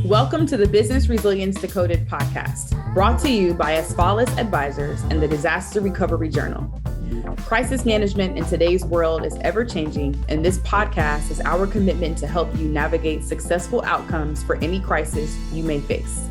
Welcome to the Business Resilience Decoded podcast, brought to you by Asfalis Advisors and the Disaster Recovery Journal. Crisis management in today's world is ever-changing, and this podcast is our commitment to help you navigate successful outcomes for any crisis you may face.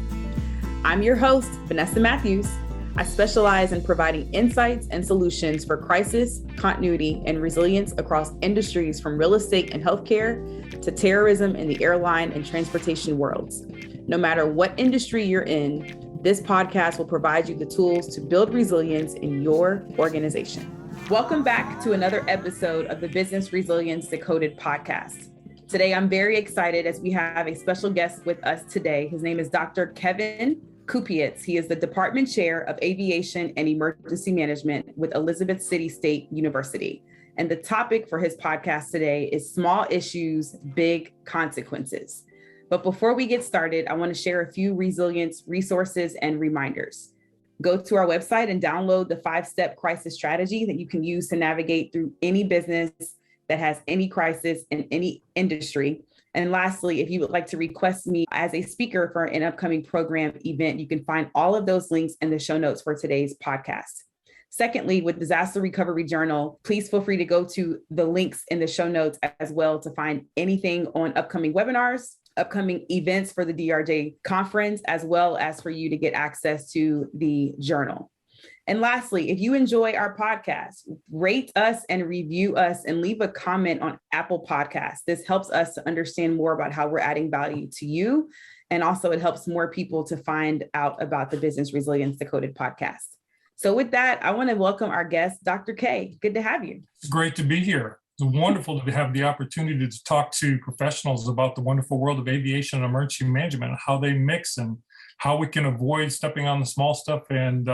I'm your host, Vanessa Matthews. I specialize in providing insights and solutions for crisis, continuity, and resilience across industries from real estate and healthcare to terrorism in the airline and transportation worlds. No matter what industry you're in, this podcast will provide you the tools to build resilience in your organization. Welcome back to another episode of the Business Resilience Decoded podcast. Today, I'm very excited as we have a special guest with us today. His name is Dr. Kevin Kupietz. He is the Department Chair of Aviation and Emergency Management with Elizabeth City State University. And the topic for his podcast today is Small Issues, Big Consequences. But before we get started, I want to share a few resilience resources and reminders. Go to our website and download the 5-step crisis strategy that you can use to navigate through any business that has any crisis in any industry. And lastly, if you would like to request me as a speaker for an upcoming program event, you can find all of those links in the show notes for today's podcast. Secondly, with Disaster Recovery Journal, please feel free to go to the links in the show notes as well to find anything on upcoming webinars, upcoming events for the DRJ conference, as well as for you to get access to the journal. And lastly, if you enjoy our podcast, rate us and review us and leave a comment on Apple Podcasts. This helps us to understand more about how we're adding value to you. And also it helps more people to find out about the Business Resilience Decoded podcast. So with that, I want to welcome our guest, Dr. K. Good to have you. It's great to be here. It's wonderful to have the opportunity to talk to professionals about the wonderful world of aviation and emergency management, how they mix and how we can avoid stepping on the small stuff and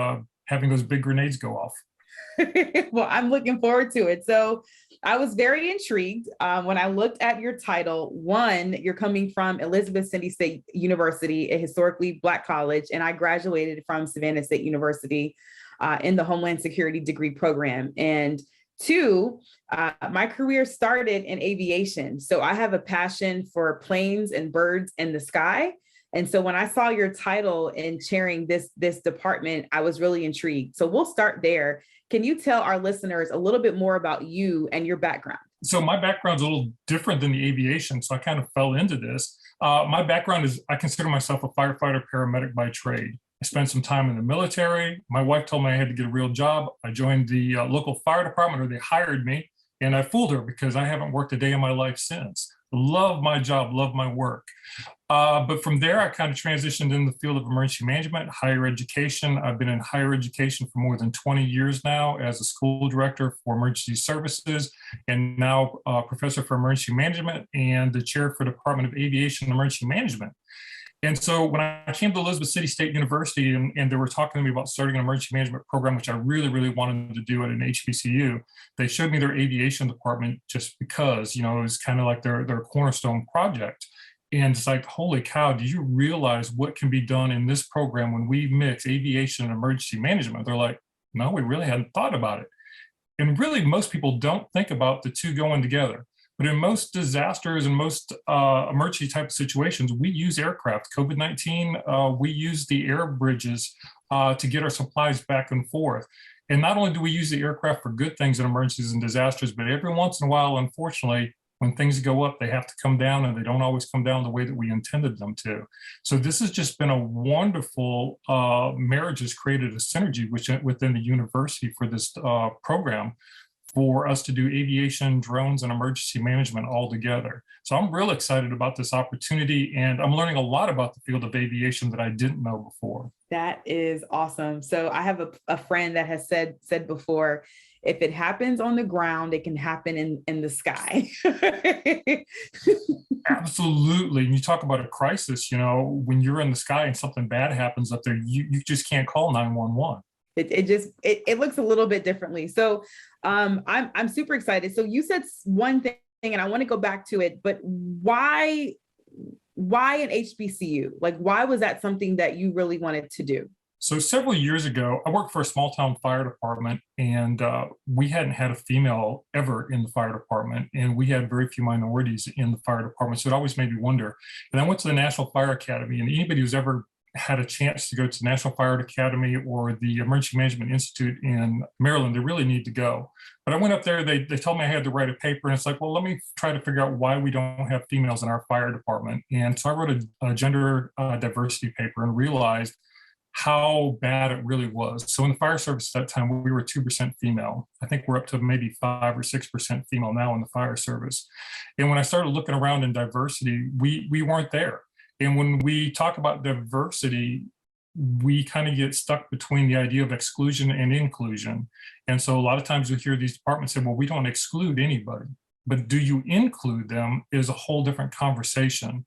having those big grenades go off. Well, I'm looking forward to it. So I was very intrigued when I looked at your title. One, you're coming from Elizabeth City State University, a historically Black college, and I graduated from Savannah State University in the Homeland Security degree program. And two, my career started in aviation. So I have a passion for planes and birds in the sky. And so when I saw your title in chairing this department, I was really intrigued. So we'll start there. Can you tell our listeners a little bit more about you and your background? So my background's a little different than the aviation, so I kind of fell into this. My background is, I consider myself a firefighter paramedic by trade. I spent some time in the military. My wife told me I had to get a real job. I joined the local fire department, or they hired me, and I fooled her because I haven't worked a day in my life since. Love my job, love my work. But from there, I kind of transitioned in the field of emergency management, higher education. I've been in higher education for more than 20 years now as a school director for emergency services, and now professor for emergency management and the chair for Department of Aviation and Emergency Management. And so when I came to Elizabeth City State University and they were talking to me about starting an emergency management program, which I really, really wanted to do at an HBCU, they showed me their aviation department just because, it was kind of like their cornerstone project. And it's like, holy cow, do you realize what can be done in this program when we mix aviation and emergency management? They're like, no, we really hadn't thought about it. And really, most people don't think about the two going together. But in most disasters and most emergency type of situations, we use aircraft. COVID-19, we use the air bridges to get our supplies back and forth. And not only do we use the aircraft for good things in emergencies and disasters, but every once in a while, unfortunately, when things go up, they have to come down, and they don't always come down the way that we intended them to. So this has just been a wonderful marriage has created a synergy within the university for this program, for us to do aviation, drones, and emergency management all together. So I'm real excited about this opportunity, and I'm learning a lot about the field of aviation that I didn't know before. That is awesome. So I have a friend that has said before, if it happens on the ground, it can happen in the sky. Absolutely. And you talk about a crisis, when you're in the sky and something bad happens up there, you just can't call 911. It looks a little bit differently. So I'm super excited. So you said one thing, and I want to go back to it, but why an HBCU? Like, why was that something that you really wanted to do? So several years ago, I worked for a small town fire department, and we hadn't had a female ever in the fire department, and we had very few minorities in the fire department. So it always made me wonder. And I went to the National Fire Academy, and anybody who's ever had a chance to go to National Fire Academy or the Emergency Management Institute in Maryland, they really need to go. But I went up there, they told me I had to write a paper, and it's like, well, let me try to figure out why we don't have females in our fire department. And so I wrote a gender diversity paper and realized how bad it really was. So in the fire service at that time, we were 2% female. I think we're up to maybe 5 or 6% female now in the fire service. And when I started looking around in diversity, we weren't there. And when we talk about diversity, we kind of get stuck between the idea of exclusion and inclusion. And so a lot of times we hear these departments say, well, we don't exclude anybody. But do you include them is a whole different conversation.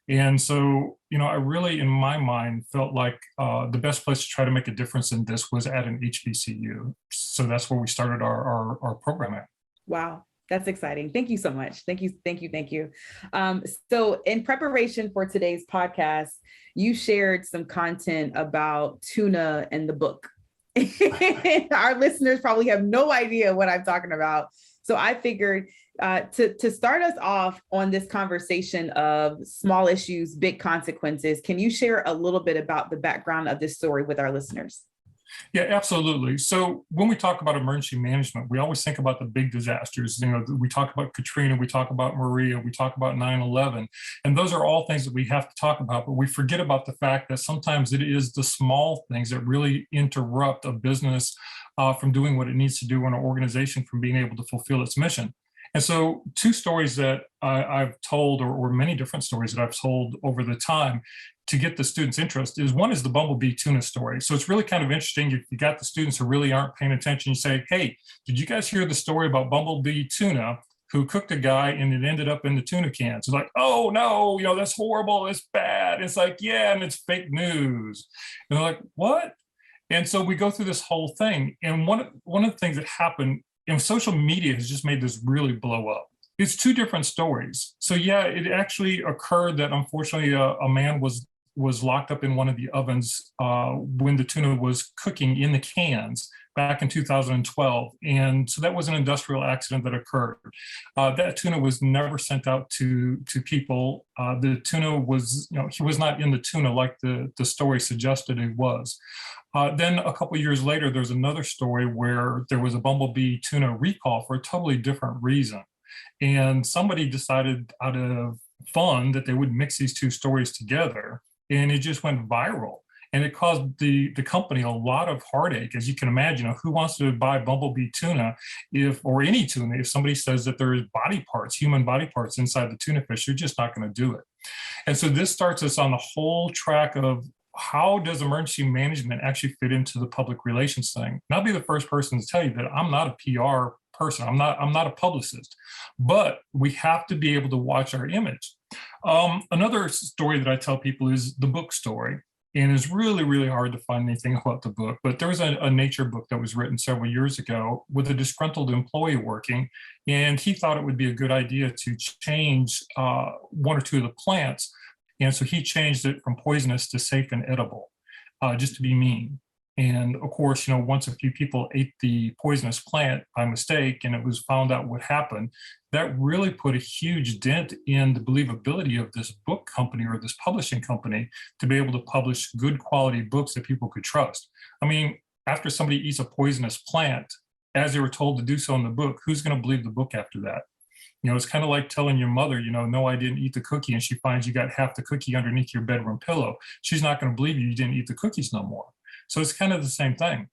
And so, I really, in my mind, felt like the best place to try to make a difference in this was at an HBCU. So that's where we started our program at. Wow. That's exciting. Thank you so much. Thank you. So in preparation for today's podcast, you shared some content about tuna and the book. Our listeners probably have no idea what I'm talking about. So I figured to start us off on this conversation of small issues, big consequences, can you share a little bit about the background of this story with our listeners? Yeah, absolutely. So when we talk about emergency management, we always think about the big disasters. We talk about Katrina, we talk about Maria, we talk about 9/11, and those are all things that we have to talk about. But we forget about the fact that sometimes it is the small things that really interrupt a business from doing what it needs to do, and an organization from being able to fulfill its mission. And so 2 stories that I've told, or many different stories that I've told over the time to get the students' interest is, one is the Bumble Bee Tuna story. So it's really kind of interesting if you got the students who really aren't paying attention, you say, hey, did you guys hear the story about Bumble Bee Tuna who cooked a guy and it ended up in the tuna cans? It's like, oh no, that's horrible, it's bad. It's like, yeah, and it's fake news. And they're like, what? And so we go through this whole thing. And one of the things that happened, social media has just made this really blow up. It's 2 different stories. So yeah, it actually occurred that unfortunately a man was locked up in one of the ovens when the tuna was cooking in the cans back in 2012. And so that was an industrial accident that occurred. That tuna was never sent out to people. The tuna was, he was not in the tuna like the story suggested he was. Then a couple of years later, there's another story where there was a bumblebee tuna recall for a totally different reason. And somebody decided out of fun that they would mix these 2 stories together, and it just went viral. And it caused the company a lot of heartache. As you can imagine, who wants to buy bumblebee tuna or any tuna, if somebody says that there is human body parts inside the tuna fish, you're just not going to do it. And so this starts us on the whole track of, how does emergency management actually fit into the public relations thing? And I'll be the first person to tell you that I'm not a PR person. I'm not a publicist, but we have to be able to watch our image. Another story that I tell people is the book story. And it's really, really hard to find anything about the book. But there was a nature book that was written several years ago with a disgruntled employee working. And he thought it would be a good idea to change 1 or 2 of the plants. And so he changed it from poisonous to safe and edible, just to be mean. And of course, once a few people ate the poisonous plant by mistake and it was found out what happened, that really put a huge dent in the believability of this book company or this publishing company to be able to publish good quality books that people could trust. I mean, after somebody eats a poisonous plant, as they were told to do so in the book, who's going to believe the book after that? It's kind of like telling your mother, no, I didn't eat the cookie, and she finds you got half the cookie underneath your bedroom pillow. She's not going to believe you didn't eat the cookies no more. So it's kind of the same thing.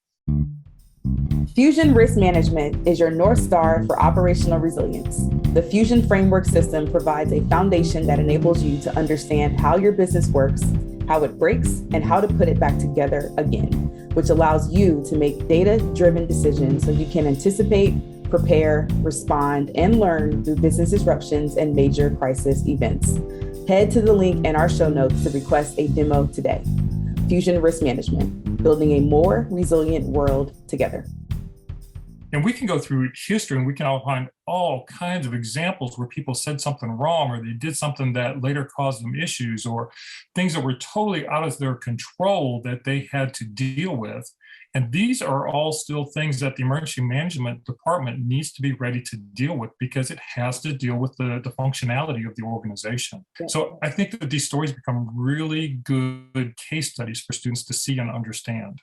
Fusion Risk Management is your North Star for operational resilience. The Fusion Framework System provides a foundation that enables you to understand how your business works, how it breaks, and how to put it back together again, which allows you to make data-driven decisions so you can anticipate, prepare, respond, and learn through business disruptions and major crisis events. Head to the link in our show notes to request a demo today. Fusion Risk Management, building a more resilient world together. And we can go through history and we can all find all kinds of examples where people said something wrong or they did something that later caused them issues or things that were totally out of their control that they had to deal with. And these are all still things that the emergency management department needs to be ready to deal with because it has to deal with the functionality of the organization. Yeah. So I think that these stories become really good case studies for students to see and understand.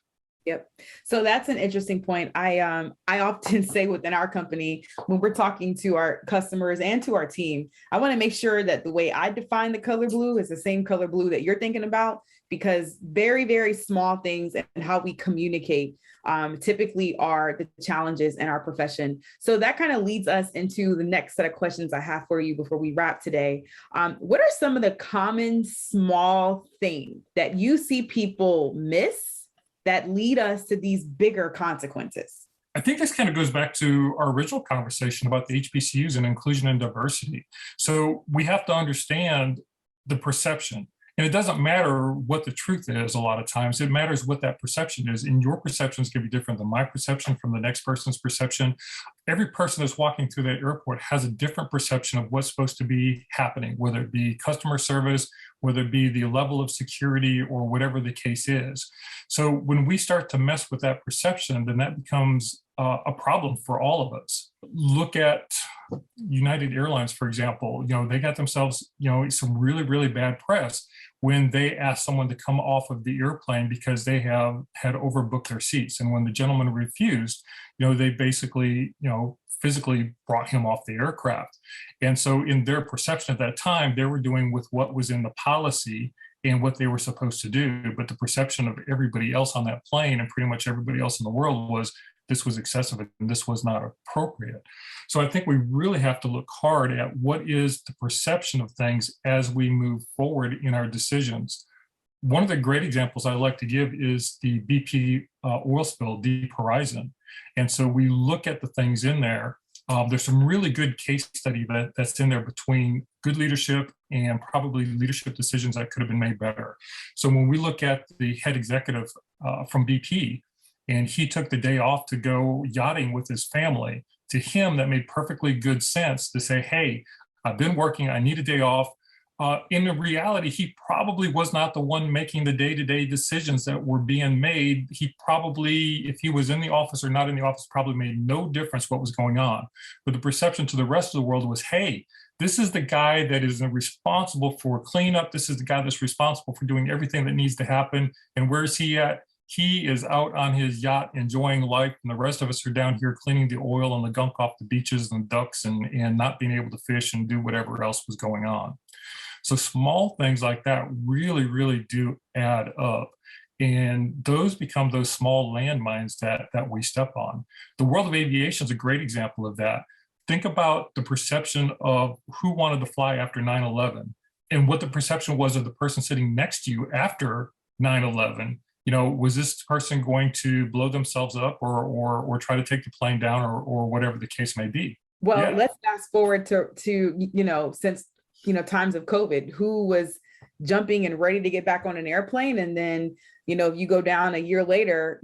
Yep. So that's an interesting point. I often say within our company, when we're talking to our customers and to our team, I want to make sure that the way I define the color blue is the same color blue that you're thinking about, because very, very small things and how we communicate typically are the challenges in our profession. So that kind of leads us into the next set of questions I have for you before we wrap today. What are some of the common small things that you see people miss that lead us to these bigger consequences? I think this kind of goes back to our original conversation about the HBCUs and inclusion and diversity. So we have to understand the perception. And it doesn't matter what the truth is a lot of times. It matters what that perception is. And your perceptions can be different than my perception, from the next person's perception. Every person that's walking through that airport has a different perception of what's supposed to be happening, whether it be customer service, whether it be the level of security or whatever the case is. So when we start to mess with that perception, then that becomes a problem for all of us. Look at United Airlines, for example. They got themselves, some really, really bad press when they asked someone to come off of the airplane because they had overbooked their seats. And when the gentleman refused, they basically, physically brought him off the aircraft. And so in their perception at that time, they were doing with what was in the policy and what they were supposed to do. But the perception of everybody else on that plane and pretty much everybody else in the world was this was excessive and this was not appropriate. So I think we really have to look hard at what is the perception of things as we move forward in our decisions. One of the great examples I like to give is the BP oil spill, Deep Horizon. And so we look at the things in there. There's some really good case study that's in there between good leadership and probably leadership decisions that could have been made better. So when we look at the head executive from BP, and he took the day off to go yachting with his family, to him that made perfectly good sense to say, hey, I've been working, I need a day off. In reality, he probably was not the one making the day-to-day decisions that were being made. He probably, if he was in the office or not in the office, probably made no difference what was going on. But the perception to the rest of the world was, hey, this is the guy that is responsible for cleanup. This is the guy that's responsible for doing everything that needs to happen. And where is he at? He is out on his yacht enjoying life, and the rest of us are down here cleaning the oil and the gunk off the beaches and ducks and not being able to fish and do whatever else was going on. So small things like that really, really do add up. And those become those small landmines that we step on. The world of aviation is a great example of that. Think about the perception of who wanted to fly after 9/11 and what the perception was of the person sitting next to you after 9/11. Was this person going to blow themselves up or try to take the plane down or whatever the case may be? Well, Yeah. let's fast forward to since times of COVID, who was jumping and ready to get back on an airplane, and then if you go down a year later,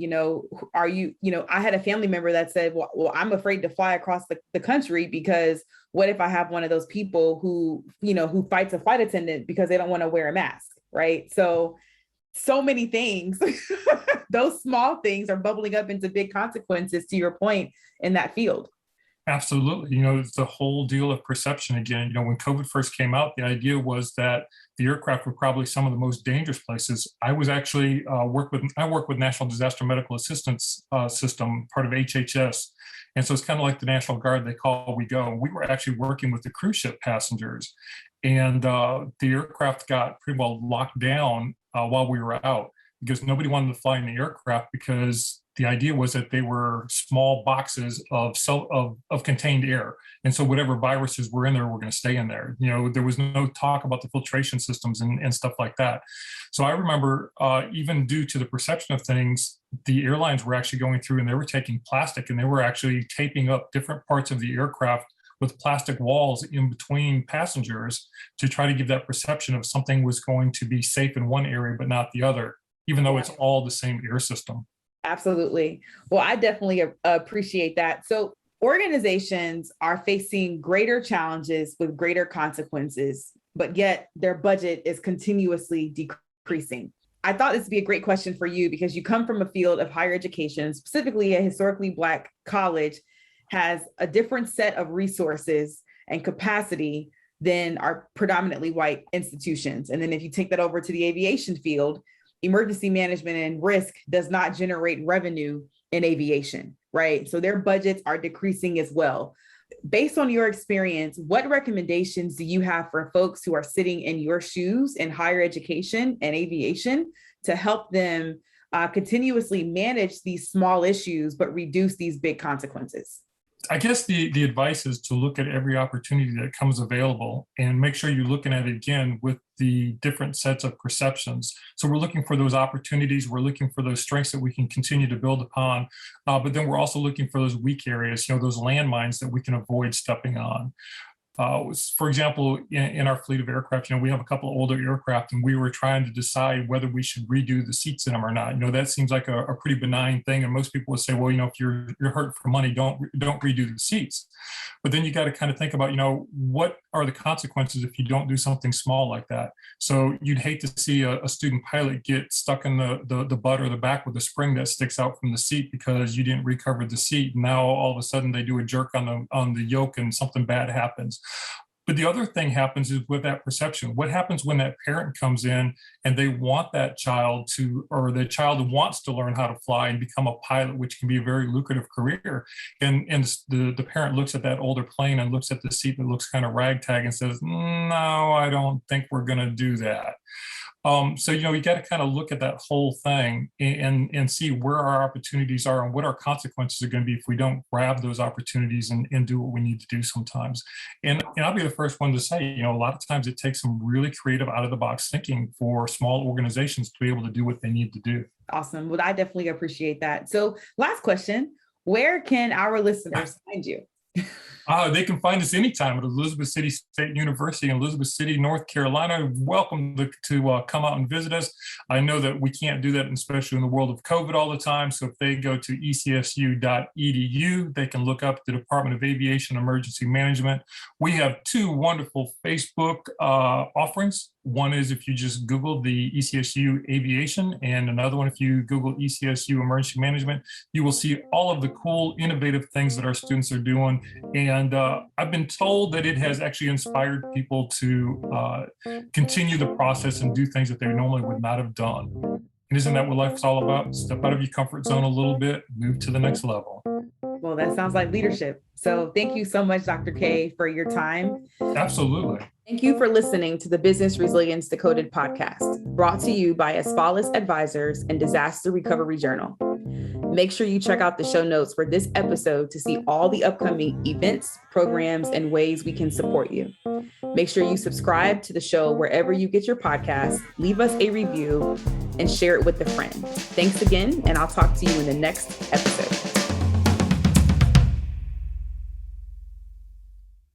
are you I had a family member that said, well, I'm afraid to fly across the country because what if I have one of those people who fights a flight attendant because they don't want to wear a mask, right? So many things, those small things are bubbling up into big consequences, to your point, in that field. Absolutely. It's the whole deal of perception again. When COVID first came out, the idea was that the aircraft were probably some of the most dangerous places. I was actually I work with National Disaster Medical Assistance System, part of HHS. And so it's kind of like the National Guard, they call, we go. We were actually working with the cruise ship passengers, and the aircraft got pretty well locked down while we were out because nobody wanted to fly in the aircraft because the idea was that they were small boxes of contained air. And so whatever viruses were in there were going to stay in there. There was no talk about the filtration systems and stuff like that. So I remember even due to the perception of things, the airlines were actually going through and they were taking plastic and they were actually taping up different parts of the aircraft with plastic walls in between passengers to try to give that perception of something was going to be safe in one area, but not the other, even though it's all the same air system. Absolutely. Well, I definitely appreciate that. So organizations are facing greater challenges with greater consequences, but yet their budget is continuously decreasing. I thought this would be a great question for you because you come from a field of higher education, specifically a historically Black college has a different set of resources and capacity than our predominantly white institutions. And then if you take that over to the aviation field, emergency management and risk does not generate revenue in aviation, right? So their budgets are decreasing as well. Based on your experience, what recommendations do you have for folks who are sitting in your shoes in higher education and aviation to help them continuously manage these small issues, but reduce these big consequences? I guess the advice is to look at every opportunity that comes available and make sure you're looking at it again with the different sets of perceptions. So we're looking for those opportunities. We're looking for those strengths that we can continue to build upon. But then we're also looking for those weak areas, those landmines that we can avoid stepping on. For example, in our fleet of aircraft, we have a couple of older aircraft, and we were trying to decide whether we should redo the seats in them or not. That seems like a pretty benign thing, and most people would say, well, if you're hurt for money, don't redo the seats. But then you got to kind of think about, what are the consequences if you don't do something small like that? So you'd hate to see a student pilot get stuck in the butt or the back with a spring that sticks out from the seat because you didn't recover the seat. Now all of a sudden they do a jerk on the yoke and something bad happens. But the other thing happens is with that perception. What happens when that parent comes in and they want that child to, or the child wants to learn how to fly and become a pilot, which can be a very lucrative career. And the parent looks at that older plane and looks at the seat that looks kind of ragtag and says, no, I don't think we're going to do that. So, you got to kind of look at that whole thing and see where our opportunities are and what our consequences are going to be if we don't grab those opportunities and do what we need to do sometimes. And I'll be the first one to say, a lot of times it takes some really creative out of the box thinking for small organizations to be able to do what they need to do. Awesome. Well, I definitely appreciate that. So last question, where can our listeners find you? They can find us anytime at Elizabeth City State University in Elizabeth City, North Carolina. Welcome to come out and visit us. I know that we can't do that, especially in the world of COVID all the time. So if they go to ECSU.edu, they can look up the Department of Aviation and Emergency Management. We have two wonderful Facebook offerings. One is if you just Google the ECSU Aviation, and another one if you Google ECSU Emergency Management, you will see all of the cool, innovative things that our students are doing. And I've been told that it has actually inspired people to continue the process and do things that they normally would not have done. And isn't that what life's all about? Step out of your comfort zone a little bit, move to the next level. Well, that sounds like leadership. So thank you so much, Dr. K, for your time. Absolutely. Thank you for listening to the Business Resilience Decoded podcast, brought to you by Asfalis Advisors and Disaster Recovery Journal. Make sure you check out the show notes for this episode to see all the upcoming events, programs, and ways we can support you. Make sure you subscribe to the show wherever you get your podcasts, leave us a review, and share it with a friend. Thanks again, and I'll talk to you in the next episode.